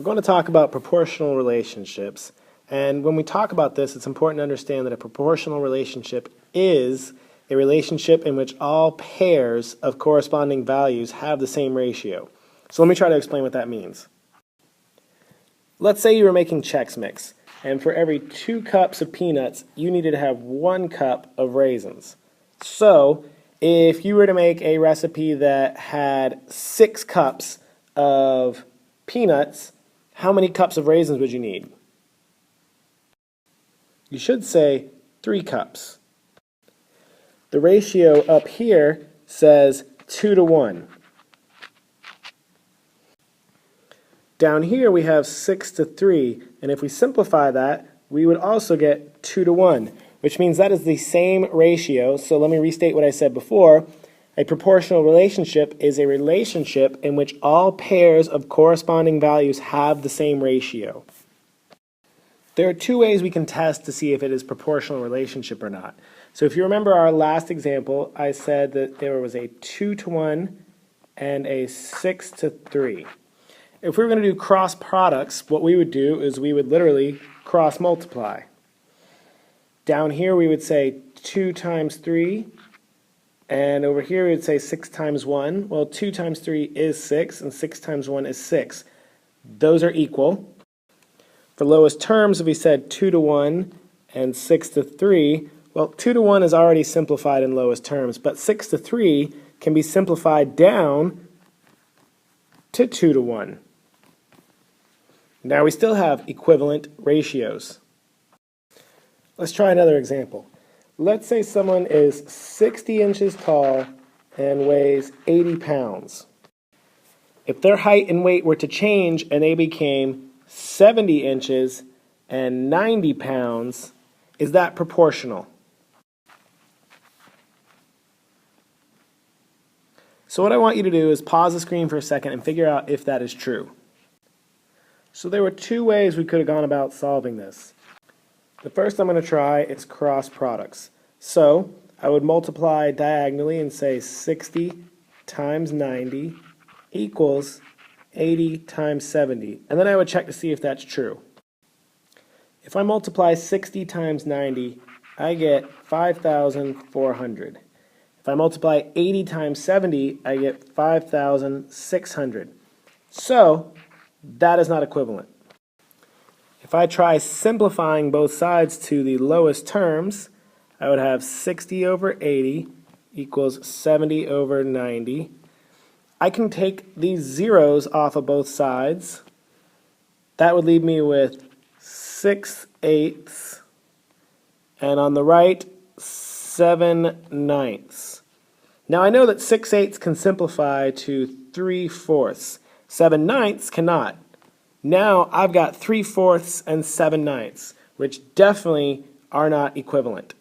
We're going to talk about proportional relationships, and when we talk about this, it's important to understand that a proportional relationship is a relationship in which all pairs of corresponding values have the same ratio. So let me try to explain what that means. Let's say you were making Chex Mix, and for every 2 cups of peanuts, you needed to have 1 cup of raisins. So if you were to make a recipe that had 6 cups of peanuts, how many cups of raisins would you need? You should say 3 cups. The ratio up here says 2 to 1. Down here we have 6 to 3, and if we simplify that, we would also get 2 to 1, which means that is the same ratio. So let me restate what I said before. A proportional relationship is a relationship in which all pairs of corresponding values have the same ratio. There are 2 ways we can test to see if it is a proportional relationship or not. So if you remember our last example, I said that there was a 2 to 1 and a 6 to 3. If we were going to do cross products, what we would do is we would literally cross multiply. Down here we would say 2 times 3, and over here we would say 6 times 1. Well, 2 times 3 is 6, and 6 times 1 is 6. Those are equal. For lowest terms, if we said 2 to 1 and 6 to 3, well, 2 to 1 is already simplified in lowest terms, but 6 to 3 can be simplified down to 2 to 1. Now we still have equivalent ratios. Let's try another example. Let's say someone is 60 inches tall and weighs 80 pounds. If their height and weight were to change and they became 70 inches and 90 pounds, is that proportional? So what I want you to do is pause the screen for a second and figure out if that is true. So there were 2 ways we could have gone about solving this. The first I'm going to try is cross products. So I would multiply diagonally and say 60 times 90 equals 80 times 70. And then I would check to see if that's true. If I multiply 60 times 90, I get 5,400. If I multiply 80 times 70, I get 5,600. So that is not equivalent. If I try simplifying both sides to the lowest terms, I would have 60 over 80 equals 70 over 90. I can take these zeros off of both sides. That would leave me with 6/8, and on the right, 7/9. Now I know that 6/8 can simplify to 3/4. 7/9 cannot. Now I've got 3/4 and 7/9, which definitely are not equivalent.